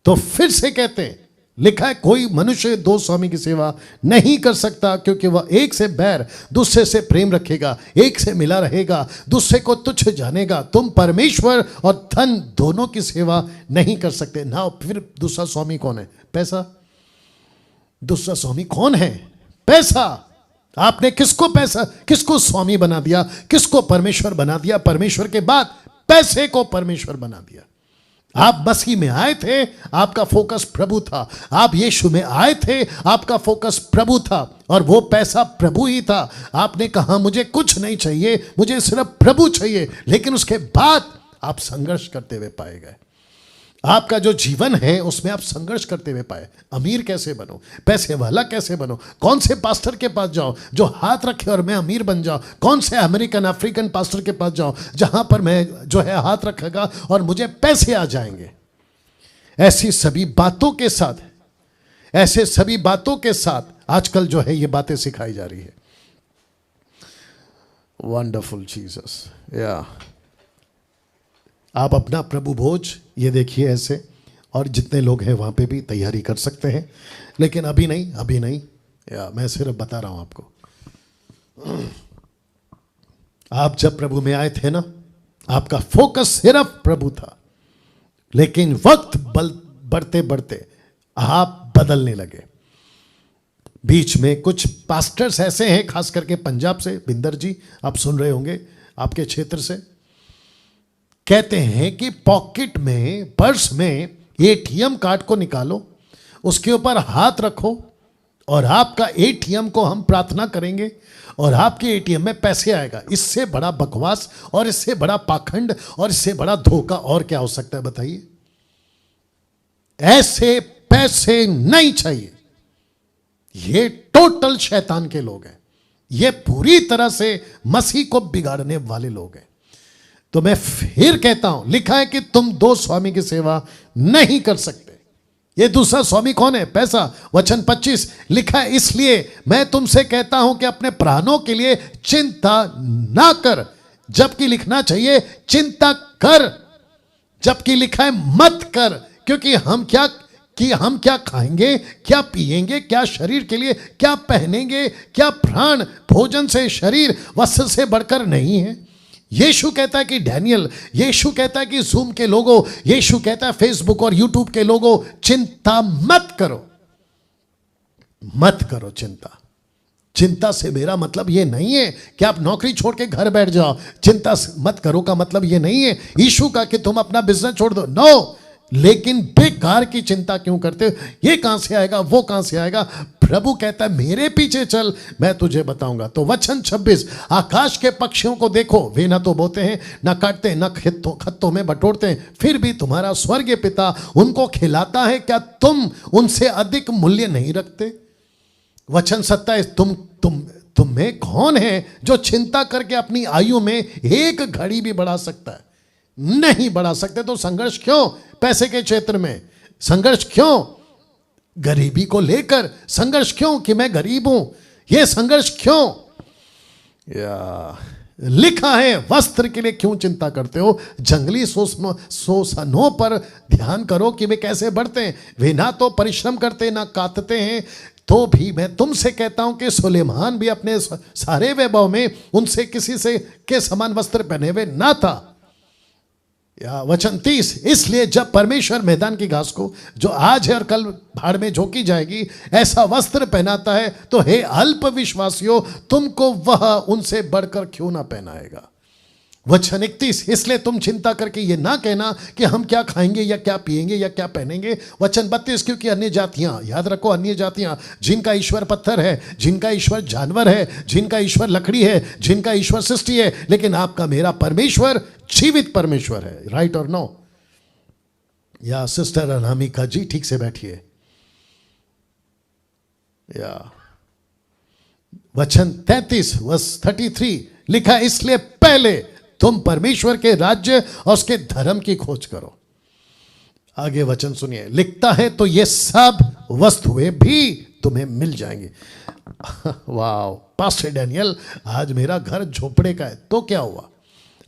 तो फिर से कहते हैं, लिखा है, कोई मनुष्य 2 स्वामी की सेवा नहीं कर सकता, क्योंकि वह एक से बैर, दूसरे से प्रेम रखेगा, एक से मिला रहेगा, दूसरे को तुच्छ जानेगा। तुम परमेश्वर और धन दोनों की सेवा नहीं कर सकते ना। फिर दूसरा स्वामी कौन है? पैसा। दूसरा स्वामी कौन है? पैसा। आपने किसको स्वामी बना दिया? किसको परमेश्वर बना दिया? परमेश्वर के बाद पैसे को परमेश्वर बना दिया। आप मसीह में आए थे, आपका फोकस प्रभु था। आप यीशु में आए थे, आपका फोकस प्रभु था, और वो पैसा प्रभु ही था। आपने कहा मुझे कुछ नहीं चाहिए, मुझे सिर्फ प्रभु चाहिए। लेकिन उसके बाद आप संघर्ष करते हुए पाए गए। आपका जो जीवन है उसमें आप संघर्ष करते हुए पाए। अमीर कैसे बनो, पैसे वाला कैसे बनो, कौन से पास्टर के पास जाओ जो हाथ रखे और मैं अमीर बन जाऊं, कौन से अमेरिकन अफ्रीकन पास्टर के पास जाओ जहां पर मैं जो है हाथ रखेगा और मुझे पैसे आ जाएंगे। ऐसी सभी बातों के साथ आजकल जो है ये बातें सिखाई जा रही है। Wonderful Jesus. या आप अपना प्रभु भोज ये देखिए ऐसे, और जितने लोग हैं वहाँ पे भी तैयारी कर सकते हैं, लेकिन अभी नहीं। या मैं सिर्फ बता रहा हूँ आपको, आप जब प्रभु में आए थे ना, आपका फोकस सिर्फ प्रभु था। लेकिन वक्त बढ़ते बढ़ते आप बदलने लगे। बीच में कुछ पास्टर्स ऐसे हैं, खास करके पंजाब से, बिंदर जी आप सुन रहे होंगे, आपके क्षेत्र से, कहते हैं कि पॉकेट में, पर्स में ATM कार्ड को निकालो, उसके ऊपर हाथ रखो और आपका ATM को हम प्रार्थना करेंगे और आपके ATM में पैसे आएगा। इससे बड़ा बकवास और इससे बड़ा पाखंड और इससे बड़ा धोखा और क्या हो सकता है बताइए? ऐसे पैसे नहीं चाहिए। ये टोटल शैतान के लोग हैं, ये पूरी तरह से मसीह को बिगाड़ने वाले लोग हैं। तो मैं फिर कहता हूं, लिखा है कि तुम 2 स्वामी की सेवा नहीं कर सकते। ये दूसरा स्वामी कौन है? पैसा। वचन 25 लिखा है, इसलिए मैं तुमसे कहता हूं कि अपने प्राणों के लिए चिंता ना कर, जबकि लिखना चाहिए चिंता कर, जबकि लिखा है मत कर। क्योंकि हम क्या खाएंगे, क्या पिएंगे, क्या शरीर के लिए क्या पहनेंगे, क्या प्राण भोजन से, शरीर वस्त्र से बढ़कर नहीं है। यीशु कहता है कि डैनियल, यीशु कहता है कि जूम के लोगों, यीशु कहता है फेसबुक और यूट्यूब के लोगों, चिंता मत करो चिंता से मेरा मतलब ये नहीं है कि आप नौकरी छोड़ के घर बैठ जाओ। चिंता मत करो का मतलब ये नहीं है यीशु का कि तुम अपना बिजनेस छोड़ दो। नो, लेकिन बेकार की चिंता क्यों करते हो? ये कहां से आएगा, वो कहां से आएगा? प्रभु कहता है मेरे पीछे चल, मैं तुझे बताऊंगा। तो वचन 26, आकाश के पक्षियों को देखो, वे ना तो बोते हैं, ना काटते हैं, ना खत्तों में बटोरते हैं, फिर भी तुम्हारा स्वर्गीय पिता उनको खिलाता है। क्या तुम उनसे अधिक मूल्य नहीं रखते? वचन 27, तुम में कौन है जो चिंता करके अपनी आयु में एक घड़ी भी बढ़ा सकता है? नहीं बढ़ा सकते। तो संघर्ष क्यों? पैसे के क्षेत्र में संघर्ष क्यों? गरीबी को लेकर संघर्ष क्यों कि मैं गरीब हूं? यह संघर्ष क्यों? लिखा है, वस्त्र के लिए क्यों चिंता करते हो? जंगली शोषणों पर ध्यान करो कि वे कैसे बढ़ते हैं। वे ना तो परिश्रम करते ना काटते हैं। तो भी मैं तुमसे कहता हूं कि सुलेमान भी अपने सारे वैभव में उनसे किसी से के समान वस्त्र पहने हुए ना था। या वचन 30, इसलिए जब परमेश्वर मैदान की घास को जो आज है और कल भाड़ में झोंकी जाएगी ऐसा वस्त्र पहनाता है, तो हे अल्प विश्वासियों, तुमको वह उनसे बढ़कर क्यों ना पहनाएगा। वचन 31, इसलिए तुम चिंता करके ये ना कहना कि हम क्या खाएंगे या क्या पिएंगे या क्या पहनेंगे। वचन 32, क्योंकि अन्य जातियां, याद रखो अन्य जातियां, जिनका ईश्वर पत्थर है, जिनका ईश्वर जानवर है, जिनका ईश्वर लकड़ी है, जिनका ईश्वर सृष्टि है, लेकिन आपका मेरा परमेश्वर जीवित परमेश्वर है। राइट और नो? या सिस्टर अनामिका जी ठीक से बैठिए। या वचन 33 वर्स 33 लिखा, इसलिए पहले तुम परमेश्वर के राज्य और उसके धर्म की खोज करो। आगे वचन सुनिए, लिखता है तो ये सब वस्तुएं भी तुम्हें मिल जाएंगी। वाह पास्टर डैनियल, आज मेरा घर झोपड़े का है तो क्या हुआ?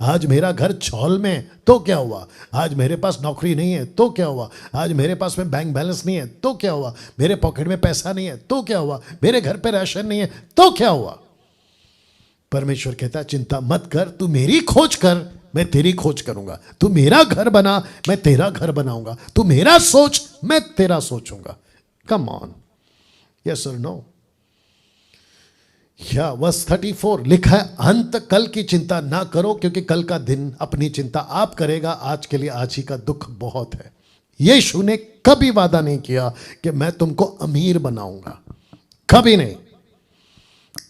आज मेरा घर छौल में तो क्या हुआ? आज मेरे पास नौकरी नहीं है तो क्या हुआ? आज मेरे पास में बैंक बैलेंस नहीं है तो क्या हुआ? मेरे पॉकेट में पैसा नहीं है तो क्या हुआ? मेरे घर पे राशन नहीं है तो क्या हुआ? परमेश्वर कहता है चिंता मत कर, तू मेरी खोज कर, मैं तेरी खोज करूंगा। तू मेरा घर बना, मैं तेरा घर बनाऊंगा। तू मेरा सोच, मैं तेरा सोचूंगा। कम ऑन, यस और नो? या वर्स 34 लिखा है, अंत कल की चिंता ना करो, क्योंकि कल का दिन अपनी चिंता आप करेगा। आज के लिए आज ही का दुख बहुत है। यीशु ने कभी वादा नहीं किया कि मैं तुमको अमीर बनाऊंगा, कभी नहीं,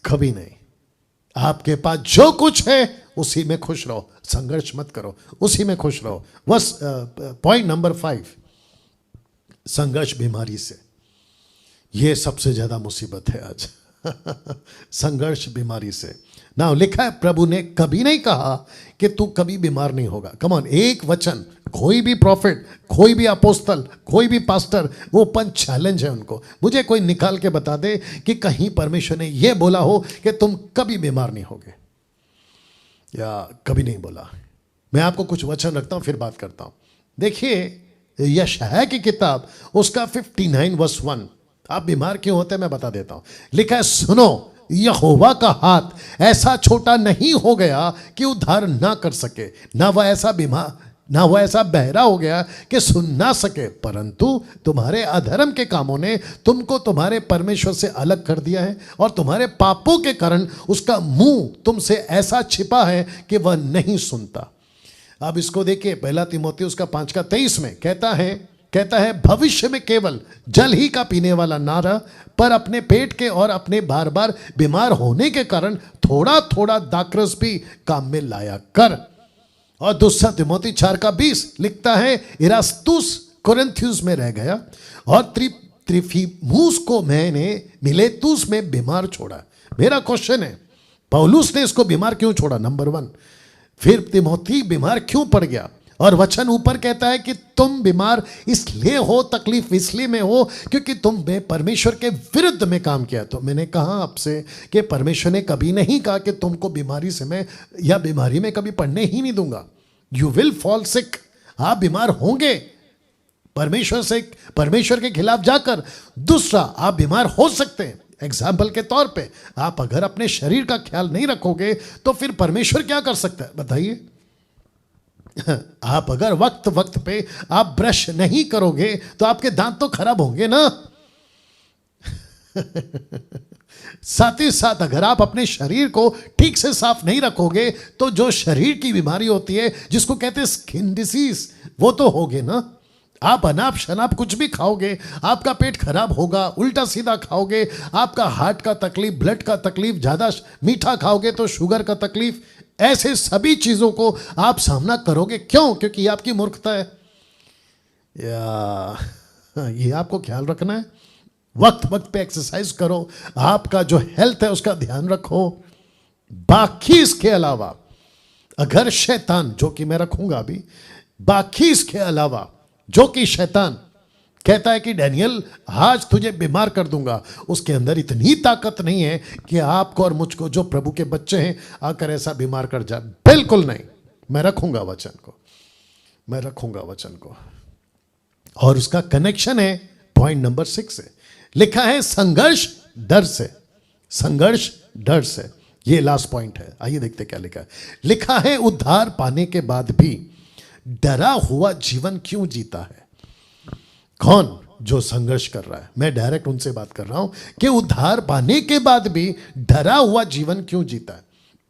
कभी नहीं। आपके पास जो कुछ है उसी में खुश रहो, संघर्ष मत करो, उसी में खुश रहो। बस पॉइंट नंबर 5, संघर्ष बीमारी से। यह सबसे ज्यादा मुसीबत है आज। संघर्ष बीमारी से। ना लिखा है, प्रभु ने कभी नहीं कहा कि तू कभी बीमार नहीं होगा। कम ऑन, एक वचन, कोई भी प्रॉफिट, कोई भी अपोस्तल, कोई भी पास्टर, वो ओपन चैलेंज है उनको। मुझे कोई निकाल के बता दे कि कहीं परमेश्वर ने यह बोला हो कि तुम कभी बीमार नहीं होगे, या कभी नहीं बोला। मैं आपको कुछ वचन रखता हूं, फिर बात करता हूं। देखिए यशायाह की किताब, उसका 59 वर्स 1। आप बीमार क्यों होते हैं मैं बता देता हूं। लिखा है, सुनो, यहोवा का हाथ ऐसा छोटा नहीं हो गया कि उद्धार ना कर सके, ना वह ऐसा बीमार, ना वह ऐसा बहरा हो गया कि सुन ना सके, परंतु तुम्हारे अधर्म के कामों ने तुमको तुम्हारे परमेश्वर से अलग कर दिया है, और तुम्हारे पापों के कारण उसका मुंह तुमसे ऐसा छिपा है कि वह नहीं सुनता। अब इसको देखिए, 1 तीमुथियुस उसका 5:23 में कहता है भविष्य में केवल जल ही का पीने वाला ना रह, पर अपने पेट के और अपने बार बार बीमार होने के कारण थोड़ा थोड़ा दाखरस भी काम में लाया कर। और 2 तीमुथि 4:20 लिखता है, इरास्तुस कुरिन्थुस में रह गया और त्रोफिमुस को मैंने मिलेतुस में बीमार छोड़ा। मेरा क्वेश्चन है, पौलुस ने इसको बीमार क्यों छोड़ा? नंबर 1। फिर तीमुथि बीमार क्यों पड़ गया? और वचन ऊपर कहता है कि तुम बीमार इसलिए हो, तकलीफ इसलिए में हो क्योंकि तुमने परमेश्वर के विरुद्ध में काम किया। तो मैंने कहा आपसे कि परमेश्वर ने कभी नहीं कहा कि तुमको बीमारी से मैं या बीमारी में कभी पड़ने ही नहीं दूंगा। यू विल फॉल सिक, आप बीमार होंगे परमेश्वर के खिलाफ जाकर। दूसरा, आप बीमार हो सकते हैं। एग्जाम्पल के तौर पे, आप अगर अपने शरीर का ख्याल नहीं रखोगे तो फिर परमेश्वर क्या कर सकता है बताइए? आप अगर वक्त पे आप ब्रश नहीं करोगे तो आपके दांत तो खराब होंगे ना। साथ ही साथ अगर आप अपने शरीर को ठीक से साफ नहीं रखोगे तो जो शरीर की बीमारी होती है जिसको कहते हैं स्किन डिसीज, वो तो होगे ना। आप अनाप शनाप कुछ भी खाओगे, आपका पेट खराब होगा, उल्टा सीधा खाओगे, आपका हार्ट का तकलीफ, ब्लड का तकलीफ, ज़्यादा मीठा खाओगे तो शुगर का तकलीफ, ऐसे सभी चीज़ों को आप सामना करोगे। क्यों? क्योंकि ये आपकी मूर्खता है। या ये आपको ख्याल रखना है। वक्त वक्त पे एक्सरसाइज करो, आपका जो हेल्थ है उसका ध्यान रखो। बाकी इसके अलावा अगर शैतान, जो कि मैं रखूंगा अभी, बाकी इसके अलावा जो कि शैतान कहता है कि डैनियल आज तुझे बीमार कर दूंगा, उसके अंदर इतनी ताकत नहीं है कि आपको और मुझको जो प्रभु के बच्चे हैं आकर ऐसा बीमार कर जाए। बिल्कुल नहीं। मैं रखूंगा वचन को, मैं रखूंगा वचन को। और उसका कनेक्शन है पॉइंट नंबर 6 से। लिखा है संघर्ष डर से, संघर्ष डर से। ये लास्ट पॉइंट है। आइए देखते क्या लिखा है। लिखा है उद्धार पाने के बाद भी डरा हुआ जीवन क्यों जीता है? कौन? जो संघर्ष कर रहा है। मैं डायरेक्ट उनसे बात कर रहा हूं कि उद्धार पाने के बाद भी डरा हुआ जीवन क्यों जीता है?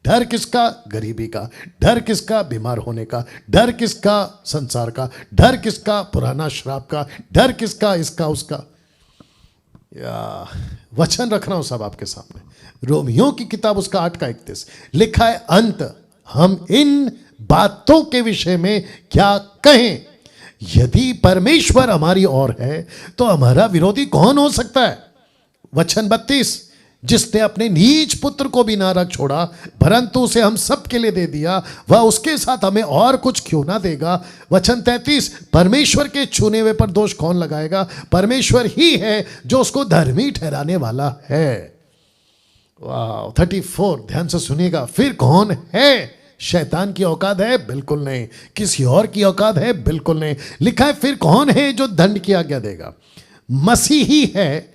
डर किसका? गरीबी का। डर किसका? बीमार होने का। डर किसका? संसार का। डर किसका? पुराना श्राप का। डर किसका? इसका उसका। या वचन रख रहा हूं सब आपके सामने। रोमियो की किताब उसका 8:31 लिखा है, अंत हम इन बातों के विषय में क्या कहें? यदि परमेश्वर हमारी ओर है तो हमारा विरोधी कौन हो सकता है? वचन 32, जिसने अपने नीच पुत्र को भी ना रख छोड़ा परंतु उसे हम सब के लिए दे दिया, वह उसके साथ हमें और कुछ क्यों ना देगा? वचन 33, परमेश्वर के चुने हुए पर दोष कौन लगाएगा? परमेश्वर ही है जो उसको धर्मी ठहराने वाला है। वाह। 34, ध्यान से सुनिएगा। फिर कौन है? शैतान की औकात है? बिल्कुल नहीं। किसी और की औकात है? बिल्कुल नहीं। लिखा है फिर कौन है जो दंड की आज्ञा देगा? मसीह ही है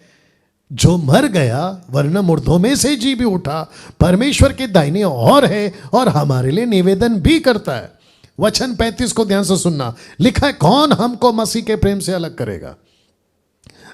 जो मर गया वरना मुर्दों में से जी भी उठा, परमेश्वर के दाहिने ओर है और हमारे लिए निवेदन भी करता है। वचन 35 को ध्यान से सुनना। लिखा है कौन हमको मसीह के प्रेम से अलग करेगा?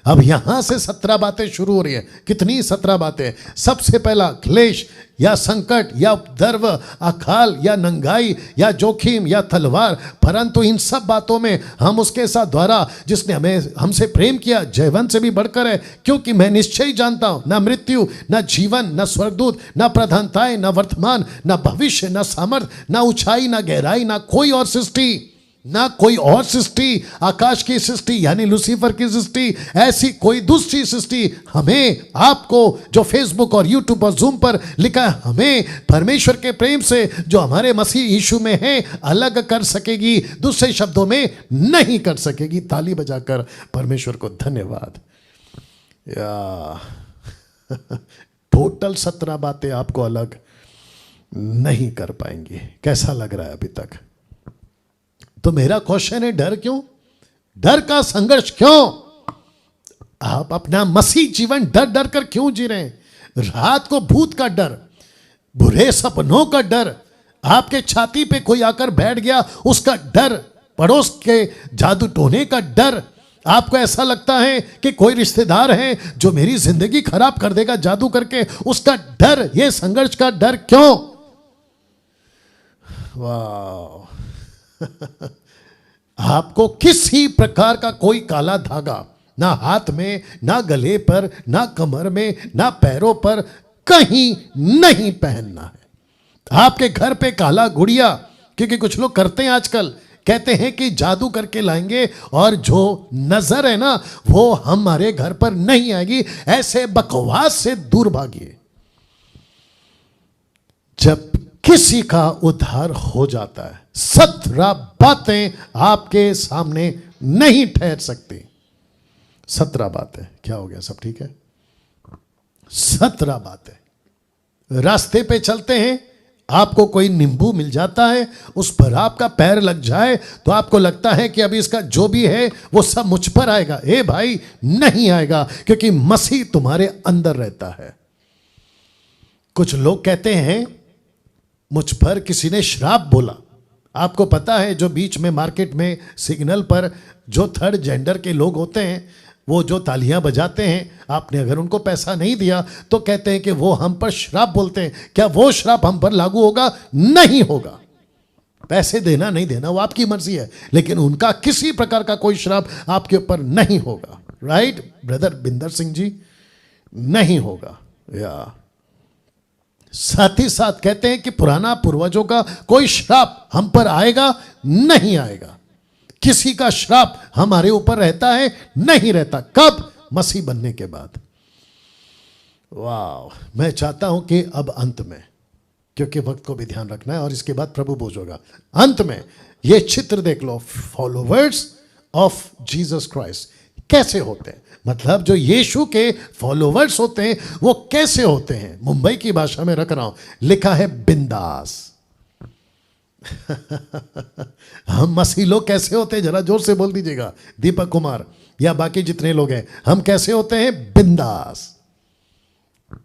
अब यहां से 17 बातें शुरू हो रही है। कितनी? 17 बातें। सबसे पहला क्लेश या संकट या उपद्रव, अकाल या नंगाई या जोखिम या तलवार, परंतु इन सब बातों में हम उसके साथ द्वारा जिसने हमें हमसे प्रेम किया जयवंत से भी बढ़कर है, क्योंकि मैं निश्चय जानता हूं ना मृत्यु ना जीवन ना स्वर्गदूत ना प्रधानताएं ना वर्तमान ना भविष्य ना सामर्थ ना ऊंचाई ना गहराई ना कोई और सृष्टि, ना कोई और सृष्टि, आकाश की सृष्टि यानी लूसीफर की सृष्टि, ऐसी कोई दूसरी सृष्टि हमें, आपको जो फेसबुक और यूट्यूब और जूम पर लिखा है, हमें परमेश्वर के प्रेम से जो हमारे मसीह यीशु में है अलग कर सकेगी। दूसरे शब्दों में नहीं कर सकेगी। ताली बजाकर परमेश्वर को धन्यवाद। या टोटल 17 बातें आपको अलग नहीं कर पाएंगी। कैसा लग रहा है अभी तक? तो मेरा क्वेश्चन है, डर क्यों? डर का संघर्ष क्यों? आप अपना मसीह जीवन डर डर कर क्यों जी रहे हैं? रात को भूत का डर, बुरे सपनों का डर, आपके छाती पे कोई आकर बैठ गया उसका डर, पड़ोस के जादू टोने का डर, आपको ऐसा लगता है कि कोई रिश्तेदार है जो मेरी जिंदगी खराब कर देगा जादू करके, उसका डर। ये संघर्ष का डर क्यों? वाह। आपको किसी प्रकार का कोई काला धागा ना हाथ में ना गले पर ना कमर में ना पैरों पर कहीं नहीं पहनना है। आपके घर पे काला गुड़िया, क्योंकि कुछ लोग करते हैं आजकल, कहते हैं कि जादू करके लाएंगे और जो नजर है ना वो हमारे घर पर नहीं आएगी। ऐसे बकवास से दूर भागिए। जब किसी का उद्धार हो जाता है 17 बातें आपके सामने नहीं ठहर सकती। 17 बातें। क्या हो गया? सब ठीक है? 17 बातें। रास्ते पे चलते हैं, आपको कोई नींबू मिल जाता है, उस पर आपका पैर लग जाए तो आपको लगता है कि अभी इसका जो भी है वो सब मुझ पर आएगा। ए भाई, नहीं आएगा, क्योंकि मसीह तुम्हारे अंदर रहता है। कुछ लोग कहते हैं मुझ पर किसी ने श्राप बोला। आपको पता है जो बीच में मार्केट में सिग्नल पर जो थर्ड जेंडर के लोग होते हैं, वो जो तालियां बजाते हैं, आपने अगर उनको पैसा नहीं दिया तो कहते हैं कि वो हम पर श्राप बोलते हैं। क्या वो श्राप हम पर लागू होगा? नहीं होगा। पैसे देना नहीं देना वो आपकी मर्जी है, लेकिन उनका किसी प्रकार का कोई श्राप आपके ऊपर नहीं होगा। राइट ब्रदर बिंदर सिंह जी, नहीं होगा। या साथ ही साथ कहते हैं कि पुराना पूर्वजों का कोई श्राप हम पर आएगा नहीं आएगा। किसी का श्राप हमारे ऊपर रहता है नहीं रहता। कब? मसीह बनने के बाद। वाह, मैं चाहता हूं कि अब अंत में, क्योंकि वक्त को भी ध्यान रखना है और इसके बाद प्रभु बोझ होगा, अंत में ये चित्र देख लो, फॉलोवर्स ऑफ जीसस क्राइस्ट कैसे होते हैं, मतलब जो यीशु के फॉलोवर्स होते हैं वो कैसे होते हैं। मुंबई की भाषा में रख रहा हूं, लिखा है बिंदास। हम मसीह लोग कैसे होते हैं, जरा जोर से बोल दीजिएगा, दीपक कुमार या बाकी जितने लोग हैं, हम कैसे होते हैं? बिंदास।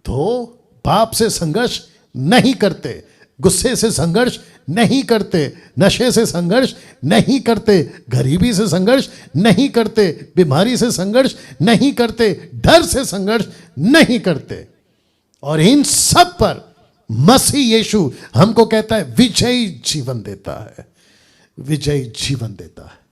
तो पाप से संघर्ष नहीं करते, गुस्से से संघर्ष नहीं करते, नशे से संघर्ष नहीं करते, गरीबी से संघर्ष नहीं करते, बीमारी से संघर्ष नहीं करते, डर से संघर्ष नहीं करते। और इन सब पर मसीह यीशु हमको कहता है विजयी जीवन देता है, विजयी जीवन देता है।